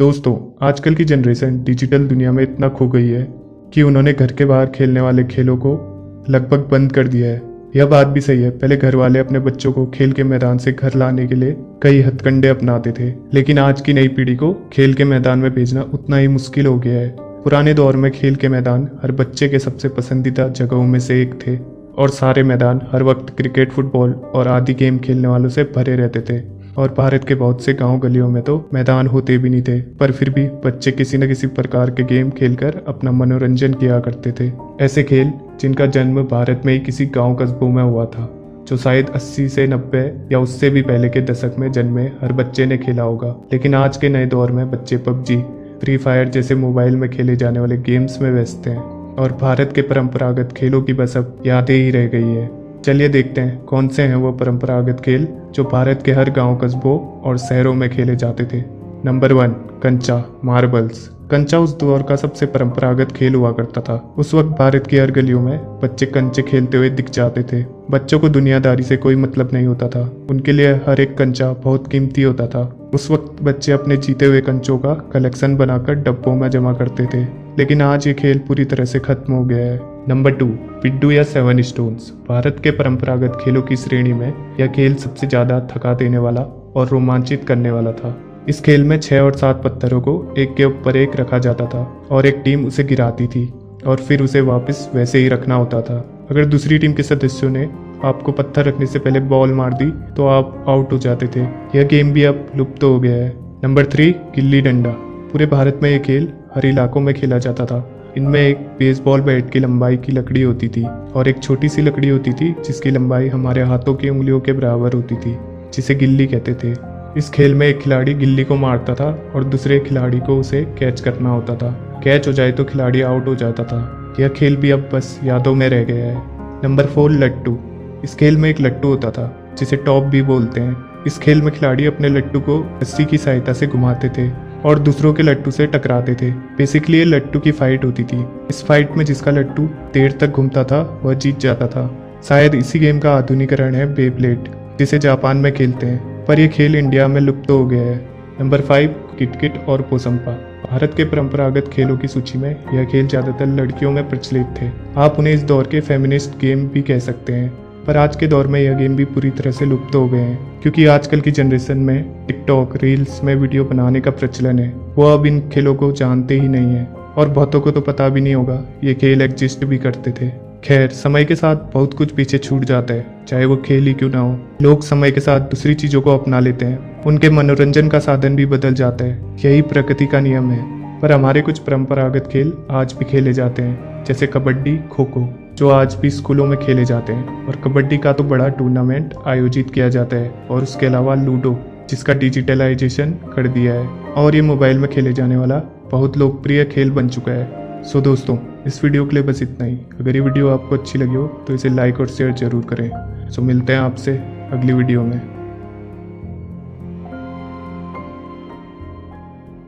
दोस्तों, आजकल की जनरेशन डिजिटल दुनिया में इतना खो गई है कि उन्होंने घर के बाहर खेलने वाले खेलों को लगभग बंद कर दिया है। यह बात भी सही है। पहले घर वाले अपने बच्चों को खेल के मैदान से घर लाने के लिए कई हथकंडे अपनाते थे, लेकिन आज की नई पीढ़ी को खेल के मैदान में भेजना उतना ही मुश्किल हो गया है। पुराने दौर में खेल के मैदान हर बच्चे के सबसे पसंदीदा जगहों में से एक थे और सारे मैदान हर वक्त क्रिकेट, फुटबॉल और आदि गेम खेलने वालों से भरे रहते थे। और भारत के बहुत से गांव गलियों में तो मैदान होते भी नहीं थे, पर फिर भी बच्चे किसी न किसी प्रकार के गेम खेलकर अपना मनोरंजन किया करते थे। ऐसे खेल जिनका जन्म भारत में ही किसी गांव कस्बों में हुआ था, जो शायद 80 से 90 या उससे भी पहले के दशक में जन्मे हर बच्चे ने खेला होगा। लेकिन आज के नए दौर में बच्चे पबजी, फ्री फायर जैसे मोबाइल में खेले जाने वाले गेम्स में व्यस्त हैं और भारत के परंपरागत खेलों की बस अब यादें ही रह गई है। चलिए देखते हैं कौन से हैं वो परंपरागत खेल जो भारत के हर गांव, कस्बों और शहरों में खेले जाते थे। नंबर 1, कंचा, मार्बल्स। कंचा उस दौर का सबसे परंपरागत खेल हुआ करता था। उस वक्त भारत की हर गलियों में बच्चे कंचे खेलते हुए दिख जाते थे। बच्चों को दुनियादारी से कोई मतलब नहीं होता था, उनके लिए हर एक कंचा बहुत कीमती होता था। उस वक्त बच्चे अपने जीते हुए कंचों का कलेक्शन बनाकर डब्बों में जमा करते थे, लेकिन आज ये खेल पूरी तरह से खत्म हो गया है। नंबर 2, पिड्डू या 7 स्टोन्स। भारत के परंपरागत खेलों की श्रेणी में यह खेल सबसे ज्यादा थका देने वाला और रोमांचित करने वाला था। इस खेल में 6 और 7 पत्थरों को एक के ऊपर एक रखा जाता था और एक टीम उसे गिराती थी और फिर उसे वापस वैसे ही रखना होता था। अगर दूसरी टीम के सदस्यों ने आपको पत्थर रखने से पहले बॉल मार दी तो आप आउट हो जाते थे। यह गेम भी अब लुप्त हो गया है। नंबर 3, गिल्ली डंडा। पूरे भारत में यह खेल हर इलाकों में खेला जाता था। इनमें एक बेसबॉल बैट की लंबाई की लकड़ी होती थी और एक छोटी सी लकड़ी होती थी जिसकी लंबाई हमारे हाथों की उंगलियों के बराबर होती थी, जिसे गिल्ली कहते थे। इस खेल में एक खिलाड़ी गिल्ली को मारता था और दूसरे खिलाड़ी को उसे कैच करना होता था। कैच हो जाए तो खिलाड़ी आउट हो जाता था। यह खेल भी अब बस यादों में रह गया है। नंबर 4, लट्टू। इस खेल में एक लट्टू होता था जिसे टॉप भी बोलते हैं। इस खेल में खिलाड़ी अपने लट्टू को रस्सी की सहायता से घुमाते थे और दूसरों के लट्टू से टकराते थे। बेसिकली ये लट्टू की फाइट होती थी। इस फाइट में जिसका लट्टू देर तक घूमता था वह जीत जाता था। शायद इसी गेम का आधुनिकीकरण है बेब्लेड, जिसे जापान में खेलते हैं, पर यह खेल इंडिया में लुप्त हो गया है। नंबर 5, किटकिट और पोसंपा। भारत के परंपरागत खेलों की सूची में यह खेल ज्यादातर लड़कियों में प्रचलित थे। आप उन्हें इस दौर के फेमिनिस्ट गेम भी कह सकते हैं, पर आज के दौर में यह गेम भी पूरी तरह से लुप्त हो गए हैं क्योंकि आजकल की जनरेशन में टिकटॉक, रील्स में वीडियो बनाने का प्रचलन है। वो अब इन खेलों को जानते ही नहीं है और बहुतों को तो पता भी नहीं होगा ये खेल एग्जिस्ट भी करते थे। खैर, समय के साथ बहुत कुछ पीछे छूट जाता है, चाहे वो खेल ही क्यों ना हो। लोग समय के साथ दूसरी चीजों को अपना लेते हैं, उनके मनोरंजन का साधन भी बदल जाता है। यही प्रकृति का नियम है। पर हमारे कुछ परंपरागत खेल आज भी खेले जाते हैं, जैसे कबड्डी, खो खो, जो आज भी स्कूलों में खेले जाते हैं। और कबड्डी का तो बड़ा टूर्नामेंट आयोजित किया जाता है। और उसके अलावा लूडो, जिसका डिजिटलाइजेशन कर दिया है और ये मोबाइल में खेले जाने वाला बहुत लोकप्रिय खेल बन चुका है। सो दोस्तों, इस वीडियो के लिए बस इतना ही। अगर ये वीडियो आपको अच्छी लगी हो तो इसे लाइक और शेयर जरूर करें। सो मिलते हैं आपसे अगली वीडियो में।